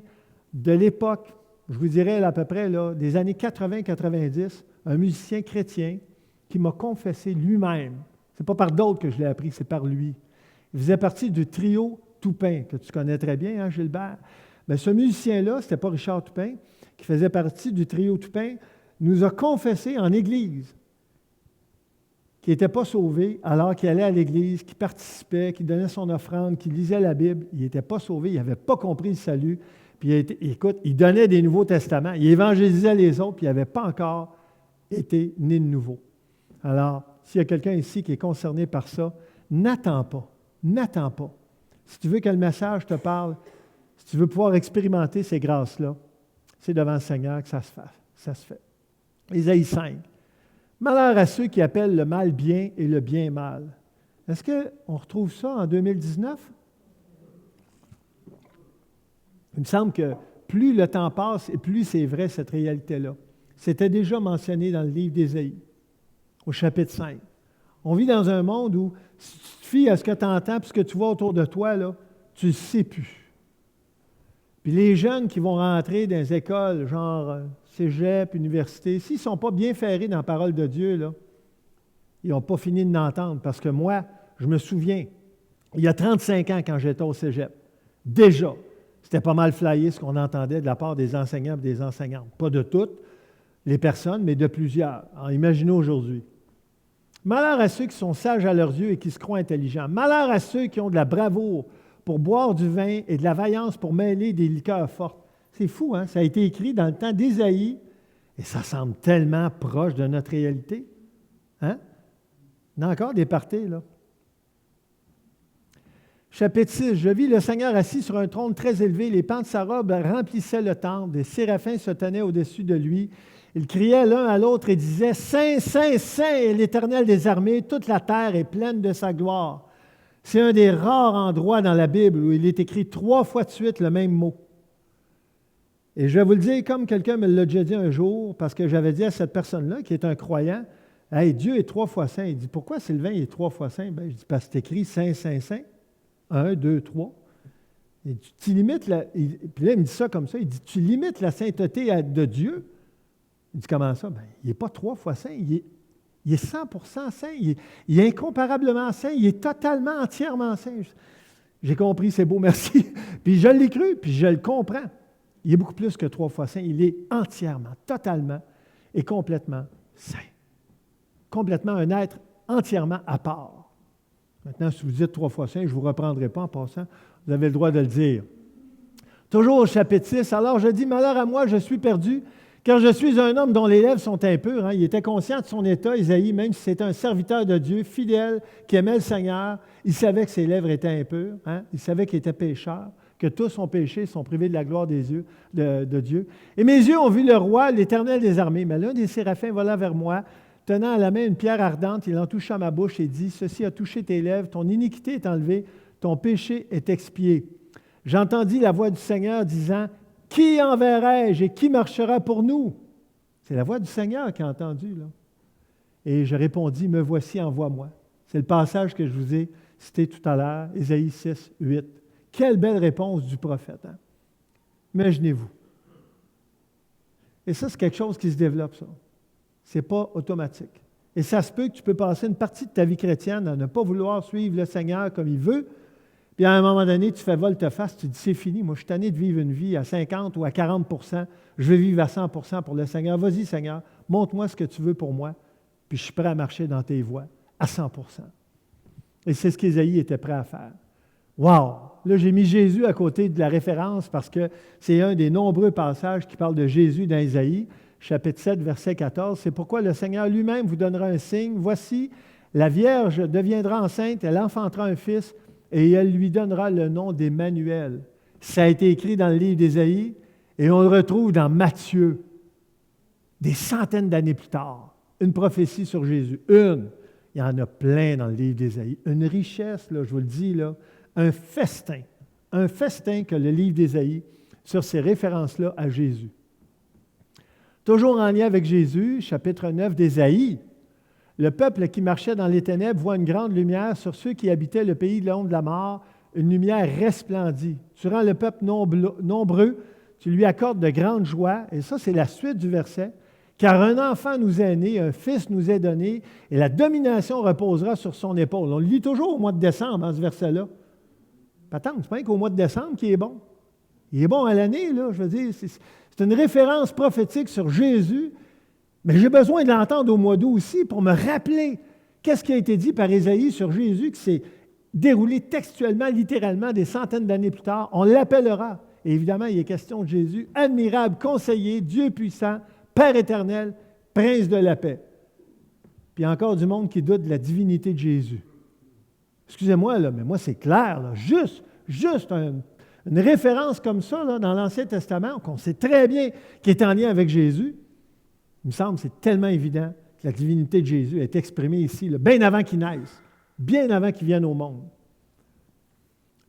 de l'époque, je vous dirais à peu près là, des années 80-90, un musicien chrétien qui m'a confessé lui-même. Ce n'est pas par d'autres que je l'ai appris, c'est par lui. Il faisait partie du trio Toupin, que tu connais très bien, hein, Gilbert? Mais ce musicien-là, ce n'était pas Richard Toupin, qui faisait partie du trio Toupin, nous a confessé en Église qu'il n'était pas sauvé alors qu'il allait à l'Église, qu'il participait, qu'il donnait son offrande, qu'il lisait la Bible. Il n'était pas sauvé, il n'avait pas compris le salut. Puis écoute, il donnait des Nouveaux Testaments, il évangélisait les autres, puis il n'avait pas encore été né de nouveau. Alors, s'il y a quelqu'un ici qui est concerné par ça, n'attends pas. N'attends pas. Si tu veux que le message te parle, si tu veux pouvoir expérimenter ces grâces-là, c'est devant le Seigneur que ça se fait. Ésaïe 5. Malheur à ceux qui appellent le mal bien et le bien mal. Est-ce qu'on retrouve ça en 2019? Il me semble que plus le temps passe et plus c'est vrai cette réalité-là. C'était déjà mentionné dans le livre d'Ésaïe, au chapitre 5. On vit dans un monde où, si tu te fies à ce que tu entends et ce que tu vois autour de toi, là, tu ne sais plus. Puis les jeunes qui vont rentrer dans les écoles, genre cégep, université, s'ils ne sont pas bien ferrés dans la parole de Dieu, là, ils n'ont pas fini de l'entendre. Parce que moi, je me souviens, il y a 35 ans quand j'étais au cégep, déjà, c'était pas mal flyé ce qu'on entendait de la part des enseignants et des enseignantes. Pas de toutes les personnes, mais de plusieurs. Alors, imaginez aujourd'hui. Malheur à ceux qui sont sages à leurs yeux et qui se croient intelligents. Malheur à ceux qui ont de la bravoure pour boire du vin et de la vaillance pour mêler des liqueurs fortes. C'est fou, hein? Ça a été écrit dans le temps d'Ésaïe et ça semble tellement proche de notre réalité. Hein? Il y a encore des parties, là. Chapitre 6. Je vis le Seigneur assis sur un trône très élevé. Les pans de sa robe remplissaient le temple. Des séraphins se tenaient au-dessus de lui. Ils criaient l'un à l'autre et disaient « Saint, Saint, Saint est l'Éternel des armées. Toute la terre est pleine de sa gloire. » C'est un des rares endroits dans la Bible où il est écrit 3 fois de suite le même mot. Et je vais vous le dire comme quelqu'un me l'a déjà dit un jour, parce que j'avais dit à cette personne-là, qui est un croyant, « Hey, Dieu est 3 fois saint. » Il dit « Pourquoi Sylvain est 3 fois saint? » Je dis « Parce que c'est écrit Saint, Saint, Saint. 1, 2, 3. Et tu limites puis là, il me dit ça comme ça. Il dit, tu limites la sainteté de Dieu. Il dit, comment ça? Bien, il n'est pas 3 fois saint. Il est 100% saint. Il est incomparablement saint. Il est totalement, entièrement saint. J'ai compris, c'est beau, merci. Puis je l'ai cru, puis je le comprends. Il est beaucoup plus que 3 fois saint. Il est entièrement, totalement et complètement saint. Complètement un être entièrement à part. Maintenant, si vous dites 3 fois saint, je ne vous reprendrai pas en passant. Vous avez le droit de le dire. Toujours au chapitre 6. Alors je dis, malheur à moi, je suis perdu, car je suis un homme dont les lèvres sont impures. Hein. Il était conscient de son état, Isaïe, même si c'était un serviteur de Dieu, fidèle, qui aimait le Seigneur. Il savait que ses lèvres étaient impures. Hein. Il savait qu'il était pécheur, que tous ont péché, sont privés de la gloire des yeux, de Dieu. Et mes yeux ont vu le roi, l'Éternel des armées. Mais l'un des séraphins vola vers moi, tenant à la main une pierre ardente, il en toucha ma bouche et dit, « Ceci a touché tes lèvres, ton iniquité est enlevée, ton péché est expié. » J'entendis la voix du Seigneur disant, « Qui enverrai-je et qui marchera pour nous? » C'est la voix du Seigneur qui a entendu, là. Et je répondis, « Me voici, envoie-moi. » C'est le passage que je vous ai cité tout à l'heure, Ésaïe 6, 8. Quelle belle réponse du prophète, hein? Imaginez-vous. Et ça, c'est quelque chose qui se développe, ça. Ce n'est pas automatique. Et ça se peut que tu peux passer une partie de ta vie chrétienne à ne pas vouloir suivre le Seigneur comme il veut, puis à un moment donné, tu fais volte-face, tu dis, c'est fini, moi je suis tanné de vivre une vie à 50 ou à 40 %, je veux vivre à 100 % pour le Seigneur. Vas-y, Seigneur, montre-moi ce que tu veux pour moi, puis je suis prêt à marcher dans tes voies à 100 %. Et c'est ce qu'Ésaïe était prêt à faire. Wow! Là, j'ai mis Jésus à côté de la référence parce que c'est un des nombreux passages qui parlent de Jésus dans Ésaïe. Chapitre 7, verset 14, c'est pourquoi le Seigneur lui-même vous donnera un signe. Voici, la Vierge deviendra enceinte, elle enfantera un fils et elle lui donnera le nom d'Emmanuel. Ça a été écrit dans le livre d'Ésaïe et on le retrouve dans Matthieu, des centaines d'années plus tard. Une prophétie sur Jésus. Une. Il y en a plein dans le livre d'Ésaïe. Une richesse, là, je vous le dis, là, un festin que le livre d'Ésaïe sur ces références-là à Jésus. Toujours en lien avec Jésus, chapitre 9 d'Ésaïe, le peuple qui marchait dans les ténèbres voit une grande lumière sur ceux qui habitaient le pays de l'ombre de la mort, une lumière resplendit. Tu rends le peuple nombreux, tu lui accordes de grandes joies, et ça c'est la suite du verset, Car un enfant nous est né, un fils nous est donné, et la domination reposera sur son épaule. On le lit toujours au mois de décembre, ce verset-là. Attends, c'est pas qu'au mois de décembre qui est bon. Il est bon à l'année, là, je veux dire. C'est une référence prophétique sur Jésus, mais j'ai besoin de l'entendre au mois d'août aussi pour me rappeler qu'est-ce qui a été dit par Ésaïe sur Jésus qui s'est déroulé textuellement, littéralement, des centaines d'années plus tard. On l'appellera. Et évidemment, il est question de Jésus, admirable conseiller, Dieu puissant, Père éternel, Prince de la paix. Puis il y a encore du monde qui doute de la divinité de Jésus. Excusez-moi, là, mais moi, c'est clair. Là, juste une référence comme ça là, dans l'Ancien Testament, qu'on sait très bien qui est en lien avec Jésus, il me semble que c'est tellement évident que la divinité de Jésus est exprimée ici, là, bien avant qu'il naisse, bien avant qu'il vienne au monde.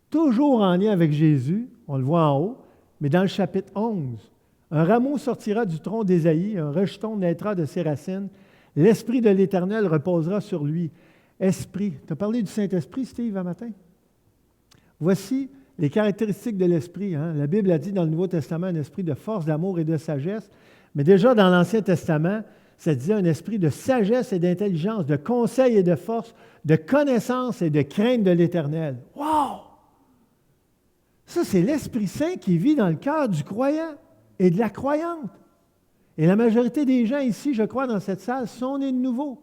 Toujours en lien avec Jésus, on le voit en haut, mais dans le chapitre 11, un rameau sortira du tronc d'Ésaïe, un rejeton naîtra de ses racines, l'Esprit de l'Éternel reposera sur lui. Esprit. Tu as parlé du Saint-Esprit, Steve, un matin? Voici les caractéristiques de l'Esprit. Hein? La Bible a dit dans le Nouveau Testament un esprit de force, d'amour et de sagesse, mais déjà dans l'Ancien Testament, ça disait un esprit de sagesse et d'intelligence, de conseil et de force, de connaissance et de crainte de l'Éternel. Wow! Ça, c'est l'Esprit Saint qui vit dans le cœur du croyant et de la croyante. Et la majorité des gens ici, je crois, dans cette salle, sont nés de nouveau.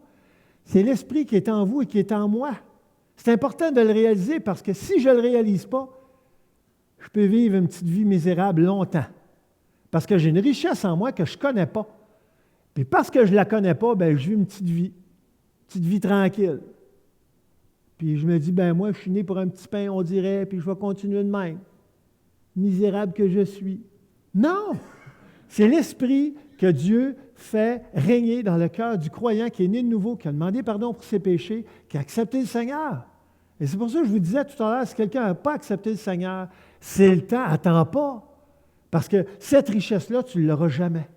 C'est l'Esprit qui est en vous et qui est en moi. C'est important de le réaliser parce que si je ne le réalise pas, je peux vivre une petite vie misérable longtemps. Parce que j'ai une richesse en moi que je ne connais pas. Puis parce que je ne la connais pas, bien, je vis une petite vie tranquille. Puis je me dis, ben moi, je suis né pour un petit pain, on dirait, puis je vais continuer de même. Misérable que je suis. Non! C'est l'Esprit que Dieu fait régner dans le cœur du croyant qui est né de nouveau, qui a demandé pardon pour ses péchés, qui a accepté le Seigneur. Et c'est pour ça que je vous disais tout à l'heure, si quelqu'un n'a pas accepté le Seigneur, c'est le temps, attends pas. Parce que cette richesse-là, tu ne l'auras jamais.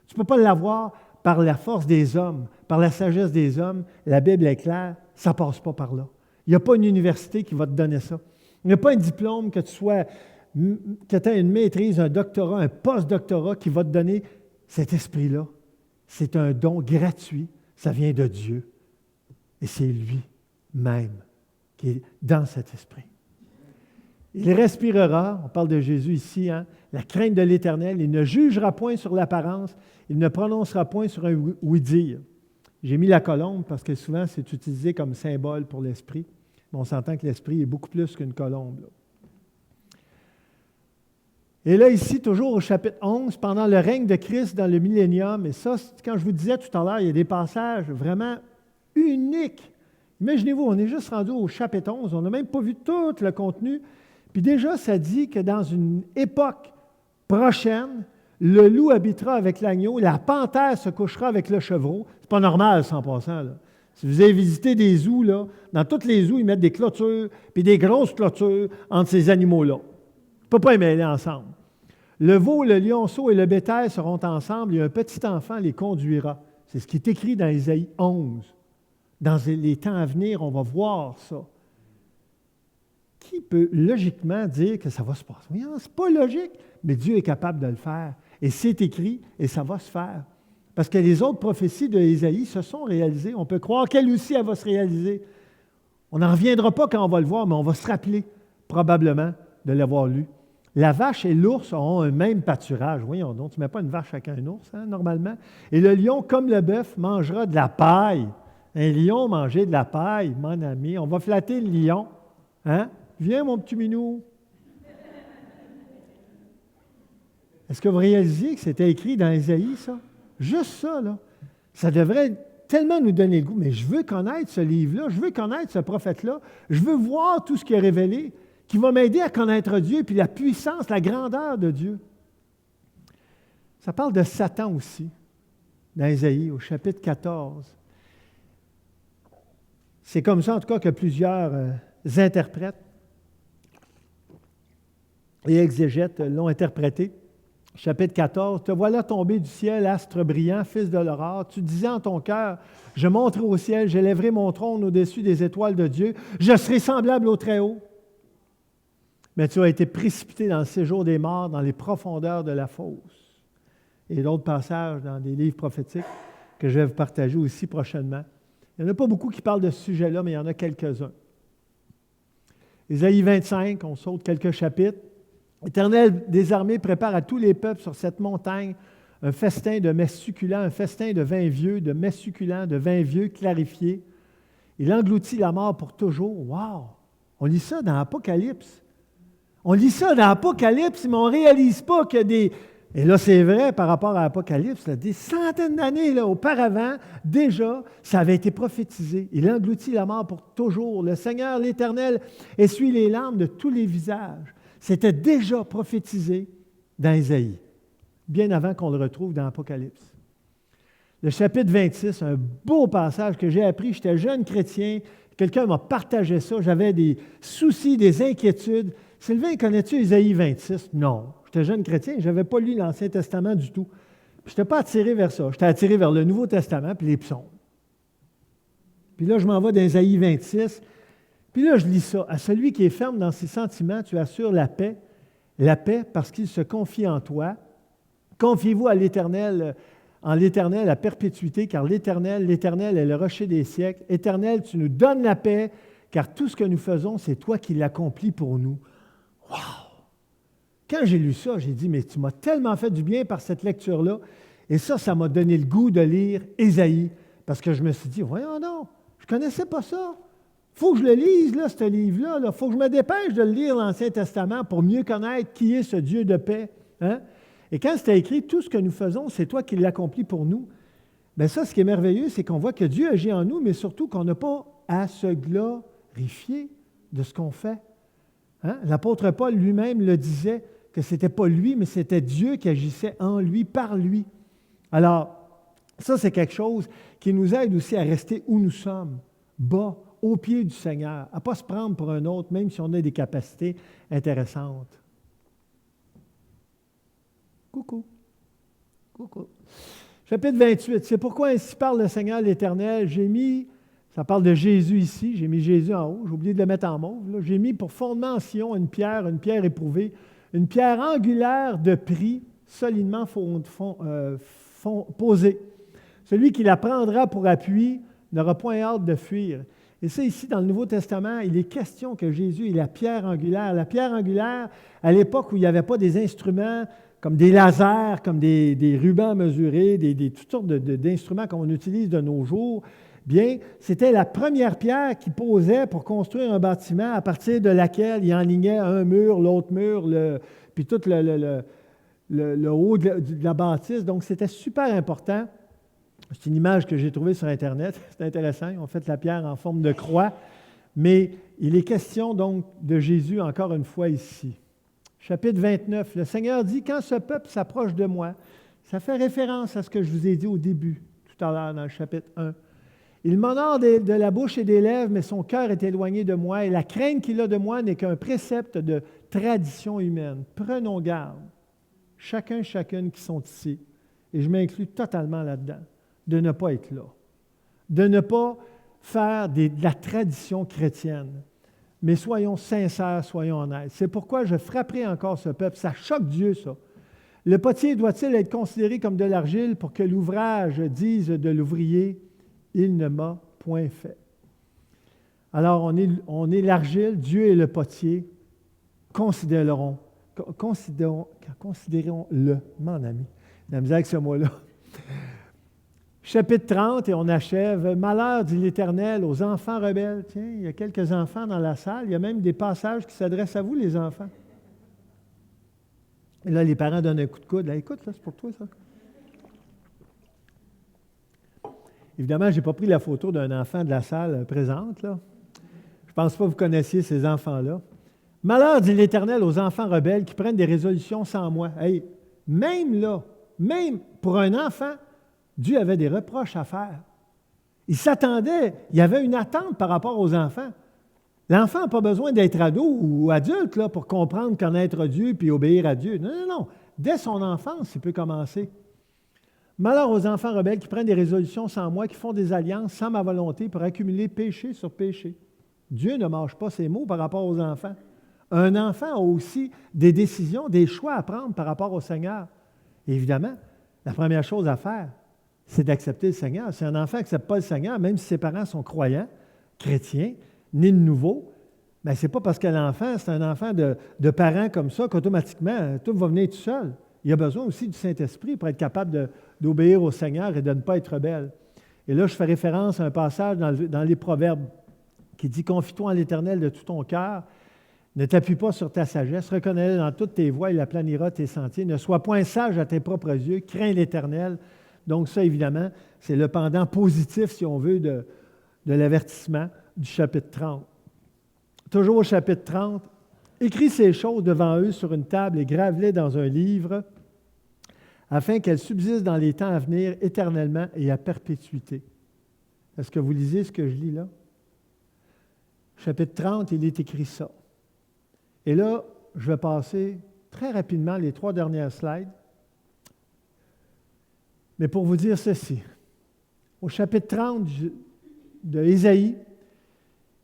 Tu ne peux pas l'avoir par la force des hommes, par la sagesse des hommes. La Bible est claire, ça ne passe pas par là. Il n'y a pas une université qui va te donner ça. Il n'y a pas un diplôme que tu aies une maîtrise, un doctorat, un post-doctorat qui va te donner cet esprit-là. C'est un don gratuit. Ça vient de Dieu. Et c'est lui-même qui est dans cet esprit. Il respirera, on parle de Jésus ici, hein, la crainte de l'Éternel. Il ne jugera point sur l'apparence. Il ne prononcera point sur un oui-dire. J'ai mis la colombe parce que souvent c'est utilisé comme symbole pour l'esprit. Mais on s'entend que l'esprit est beaucoup plus qu'une colombe, là. Et là, ici, toujours au chapitre 11, pendant le règne de Christ dans le millénium, et ça, quand je vous disais tout à l'heure, il y a des passages vraiment uniques. Imaginez-vous, on est juste rendu au chapitre 11, on n'a même pas vu tout le contenu. Puis déjà, ça dit que dans une époque prochaine, le loup habitera avec l'agneau, la panthère se couchera avec le chevreau. C'est pas normal, ça, en passant, là. Si vous avez visité des zoos, là, dans toutes les zoos, ils mettent des clôtures, puis des grosses clôtures entre ces animaux-là. On ne peut pas les mêler ensemble. Le veau, le lionceau et le bétail seront ensemble et un petit enfant les conduira. C'est ce qui est écrit dans Ésaïe 11. Dans les temps à venir, on va voir ça. Qui peut logiquement dire que ça va se passer? Ce n'est pas logique, mais Dieu est capable de le faire. Et c'est écrit et ça va se faire. Parce que les autres prophéties de Ésaïe se sont réalisées. On peut croire qu'elle aussi, elle va se réaliser. On n'en reviendra pas quand on va le voir, mais on va se rappeler probablement de l'avoir lu. La vache et l'ours ont un même pâturage. Voyons donc, tu ne mets pas une vache avec un ours, hein, normalement. Et le lion, comme le bœuf, mangera de la paille. Un lion mangeait de la paille, mon ami. On va flatter le lion. Hein? Viens, mon petit minou. Est-ce que vous réalisez que c'était écrit dans Ésaïe, ça? Juste ça, là. Ça devrait tellement nous donner le goût. Mais je veux connaître ce livre-là, je veux connaître ce prophète-là, je veux voir tout ce qui est révélé, qui va m'aider à connaître Dieu, puis la puissance, la grandeur de Dieu. Ça parle de Satan aussi, dans Ésaïe, au chapitre 14. C'est comme ça, en tout cas, que plusieurs interprètes et exégètes l'ont interprété. Chapitre 14, « Te voilà tombé du ciel, astre brillant, fils de l'aurore. Tu disais en ton cœur, je monterai au ciel, j'élèverai mon trône au-dessus des étoiles de Dieu, je serai semblable au Très-Haut. Mais tu as été précipité dans le séjour des morts, dans les profondeurs de la fosse. et d'autres passages dans des livres prophétiques que je vais vous partager aussi prochainement. Il n'y en a pas beaucoup qui parlent de ce sujet-là, mais il y en a quelques-uns. Ésaïe 25, on saute quelques chapitres. L'Éternel des armées prépare à tous les peuples sur cette montagne un festin de mets succulents, un festin de vin vieux, de mets succulents, de vin vieux clarifié. Il engloutit la mort pour toujours. Wow! On lit ça dans Apocalypse. On lit ça dans Apocalypse, mais on ne réalise pas que des... Et là, c'est vrai par rapport à Apocalypse, là, des centaines d'années là, auparavant, déjà, ça avait été prophétisé. Il engloutit la mort pour toujours. Le Seigneur, l'Éternel, essuie les larmes de tous les visages. C'était déjà prophétisé dans Ésaïe, bien avant qu'on le retrouve dans Apocalypse. Le chapitre 26, un beau passage que j'ai appris, j'étais jeune chrétien, quelqu'un m'a partagé ça, j'avais des soucis, des inquiétudes. Sylvain, connais-tu Ésaïe 26? Non. J'étais jeune chrétien, je n'avais pas lu l'Ancien Testament du tout. Je n'étais pas attiré vers ça. J'étais attiré vers le Nouveau Testament puis les psaumes. Puis là, je m'en vais dans Ésaïe 26. Puis là, je lis ça. À celui qui est ferme dans ses sentiments, tu assures la paix parce qu'il se confie en toi. Confiez-vous à l'Éternel, en l'Éternel à perpétuité, car l'Éternel est le rocher des siècles. Éternel, tu nous donnes la paix, car tout ce que nous faisons, c'est toi qui l'accomplis pour nous. Wow! Quand j'ai lu ça, j'ai dit, mais tu m'as tellement fait du bien par cette lecture-là. Et ça m'a donné le goût de lire Ésaïe, parce que je me suis dit, voyons donc, je ne connaissais pas ça. Il faut que je le lise, là, ce livre-là. Il faut que je me dépêche de le lire, l'Ancien Testament, pour mieux connaître qui est ce Dieu de paix. Hein? Et quand c'était écrit, tout ce que nous faisons, c'est toi qui l'accomplis pour nous. Bien ça, ce qui est merveilleux, c'est qu'on voit que Dieu agit en nous, mais surtout qu'on n'a pas à se glorifier de ce qu'on fait. Hein? L'apôtre Paul lui-même le disait, que ce n'était pas lui, mais c'était Dieu qui agissait en lui, par lui. Alors, ça, c'est quelque chose qui nous aide aussi à rester où nous sommes, bas, au pied du Seigneur, à ne pas se prendre pour un autre, même si on a des capacités intéressantes. Coucou. Chapitre 28. C'est pourquoi ainsi parle le Seigneur l'Éternel. Ça parle de Jésus ici, j'ai mis Jésus en haut, j'ai oublié de le mettre en mauve. Là. J'ai mis pour fondement en Sion une pierre éprouvée, une pierre angulaire de prix, solidement posée. Celui qui la prendra pour appui n'aura point hâte de fuir. Et ça, ici, dans le Nouveau Testament, il est question que Jésus est la pierre angulaire. La pierre angulaire, à l'époque où il n'y avait pas des instruments comme des lasers, comme des rubans mesurés, toutes sortes d'instruments qu'on utilise de nos jours, bien, c'était la première pierre qu'il posait pour construire un bâtiment à partir de laquelle il enlignait un mur, l'autre mur, puis tout le haut de la bâtisse. Donc, c'était super important. C'est une image que j'ai trouvée sur Internet. C'est intéressant. Ils ont fait la pierre en forme de croix. Mais il est question donc de Jésus encore une fois ici. Chapitre 29. Le Seigneur dit, « Quand ce peuple s'approche de moi », ça fait référence à ce que je vous ai dit au début, tout à l'heure dans le chapitre 1. « Il m'honore de la bouche et des lèvres, mais son cœur est éloigné de moi, et la crainte qu'il a de moi n'est qu'un précepte de tradition humaine. Prenons garde, chacune qui sont ici, et je m'inclus totalement là-dedans, de ne pas être là, de ne pas faire de la tradition chrétienne. Mais soyons sincères, soyons honnêtes. C'est pourquoi je frapperai encore ce peuple. Ça choque Dieu, ça. Le potier doit-il être considéré comme de l'argile pour que l'ouvrage dise de l'ouvrier, « Il ne m'a point fait ». Alors, on est l'argile, Dieu est le potier. Considérons-le, mon ami. La misère avec ce mot-là. Chapitre 30, et on achève. « Malheur, dit l'Éternel, aux enfants rebelles. » Tiens, il y a quelques enfants dans la salle. Il y a même des passages qui s'adressent à vous, les enfants. Et là, les parents donnent un coup de coude. Là, écoute, là, c'est pour toi, ça. Évidemment, je n'ai pas pris la photo d'un enfant de la salle présente, là. Je ne pense pas que vous connaissiez ces enfants-là. « Malheur, dit l'Éternel, aux enfants rebelles qui prennent des résolutions sans moi. » Hey, même là, même pour un enfant, Dieu avait des reproches à faire. Il s'attendait, il y avait une attente par rapport aux enfants. L'enfant n'a pas besoin d'être ado ou adulte là, pour comprendre, connaître Dieu puis obéir à Dieu. Non. Dès son enfance, il peut commencer. Malheur aux enfants rebelles qui prennent des résolutions sans moi, qui font des alliances sans ma volonté pour accumuler péché sur péché. Dieu ne mâche pas ses mots par rapport aux enfants. Un enfant a aussi des décisions, des choix à prendre par rapport au Seigneur. Et évidemment, la première chose à faire, c'est d'accepter le Seigneur. Si un enfant n'accepte pas le Seigneur, même si ses parents sont croyants, chrétiens, nés de nouveau, bien, ce n'est pas parce que l'enfant, c'est un enfant de parents comme ça qu'automatiquement, tout va venir tout seul. Il a besoin aussi du Saint-Esprit pour être capable d'obéir au Seigneur et de ne pas être rebelle. Et là, je fais référence à un passage dans les Proverbes qui dit « Confie-toi en l'Éternel de tout ton cœur, ne t'appuie pas sur ta sagesse, reconnais-le dans toutes tes voies, il aplanira tes sentiers. Ne sois point sage à tes propres yeux, crains l'Éternel. » Donc ça, évidemment, c'est le pendant positif, si on veut, de l'avertissement du chapitre 30. Toujours au chapitre 30, « Écris ces choses devant eux sur une table et grave-les dans un livre, afin qu'elles subsistent dans les temps à venir éternellement et à perpétuité. » Est-ce que vous lisez ce que je lis là? Chapitre 30, il est écrit ça. Et là, je vais passer très rapidement les 3 dernières slides. Mais pour vous dire ceci, au chapitre 30 de Ésaïe,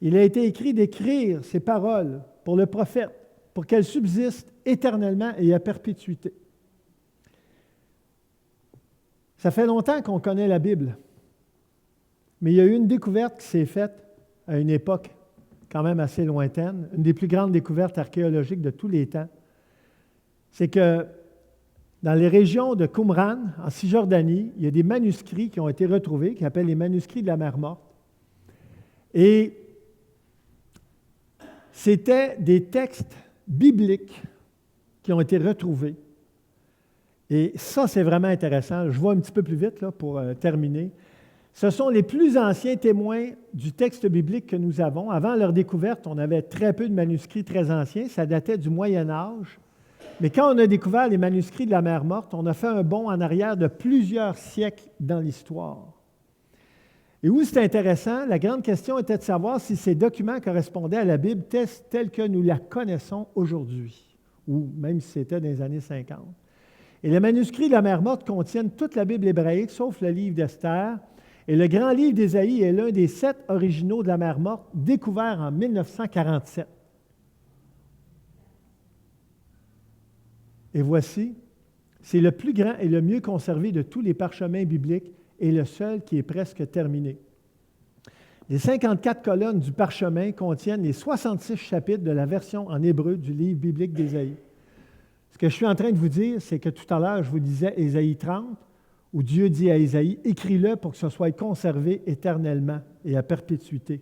il a été écrit d'écrire ces paroles pour le prophète, pour qu'elles subsistent éternellement et à perpétuité. Ça fait longtemps qu'on connaît la Bible, mais il y a eu une découverte qui s'est faite à une époque quand même assez lointaine, une des plus grandes découvertes archéologiques de tous les temps. C'est que dans les régions de Qumran, en Cisjordanie, il y a des manuscrits qui ont été retrouvés, qui s'appellent les manuscrits de la mer Morte. Et c'était des textes bibliques qui ont été retrouvés. Et ça, c'est vraiment intéressant. Je vois un petit peu plus vite là, pour terminer. Ce sont les plus anciens témoins du texte biblique que nous avons. Avant leur découverte, on avait très peu de manuscrits très anciens. Ça datait du Moyen Âge. Mais quand on a découvert les manuscrits de la mer Morte, on a fait un bond en arrière de plusieurs siècles dans l'histoire. Et où c'est intéressant, la grande question était de savoir si ces documents correspondaient à la Bible telle que nous la connaissons aujourd'hui, ou même si c'était dans les années 50. Et les manuscrits de la mer Morte contiennent toute la Bible hébraïque, sauf le livre d'Esther. Et le grand livre d'Ésaïe est l'un des 7 originaux de la mer Morte, découverts en 1947. Et voici, c'est le plus grand et le mieux conservé de tous les parchemins bibliques et le seul qui est presque terminé. Les 54 colonnes du parchemin contiennent les 66 chapitres de la version en hébreu du livre biblique d'Ésaïe. Ce que je suis en train de vous dire, c'est que tout à l'heure, je vous disais Ésaïe 30, où Dieu dit à Ésaïe, « Écris-le pour que ce soit conservé éternellement et à perpétuité. »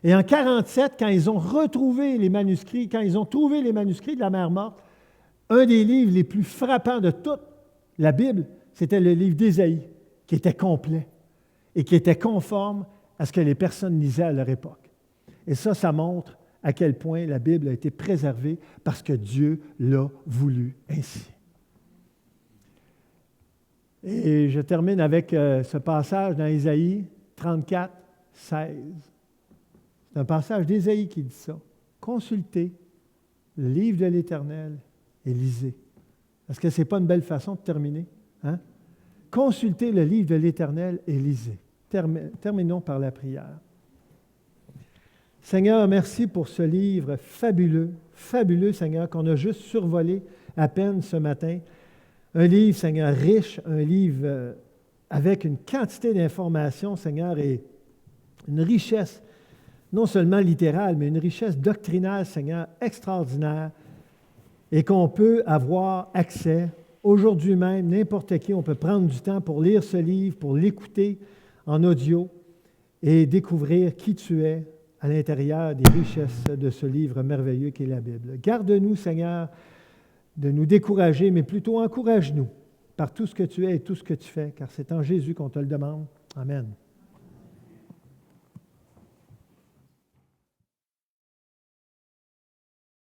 Et en 47, quand ils ont retrouvé les manuscrits, quand ils ont trouvé les manuscrits de la mer Morte, un des livres les plus frappants de toute la Bible, c'était le livre d'Ésaïe, qui était complet et qui était conforme à ce que les personnes lisaient à leur époque. Et ça montre à quel point la Bible a été préservée parce que Dieu l'a voulu ainsi. Et je termine avec ce passage dans Ésaïe 34, 16. C'est un passage d'Ésaïe qui dit ça. Consultez le livre de l'Éternel et lisez. Est-ce que ce n'est pas une belle façon de terminer? Hein? Consultez le livre de l'Éternel et lisez. Terminons par la prière. Seigneur, merci pour ce livre fabuleux, fabuleux, Seigneur, qu'on a juste survolé à peine ce matin. Un livre, Seigneur, riche, un livre avec une quantité d'informations, Seigneur, et une richesse, non seulement littérale, mais une richesse doctrinale, Seigneur, extraordinaire, et qu'on peut avoir accès aujourd'hui même, n'importe qui, on peut prendre du temps pour lire ce livre, pour l'écouter en audio et découvrir qui tu es à l'intérieur des richesses de ce livre merveilleux qu'est la Bible. Garde-nous, Seigneur, de nous décourager, mais plutôt encourage-nous par tout ce que tu es et tout ce que tu fais, car c'est en Jésus qu'on te le demande. Amen.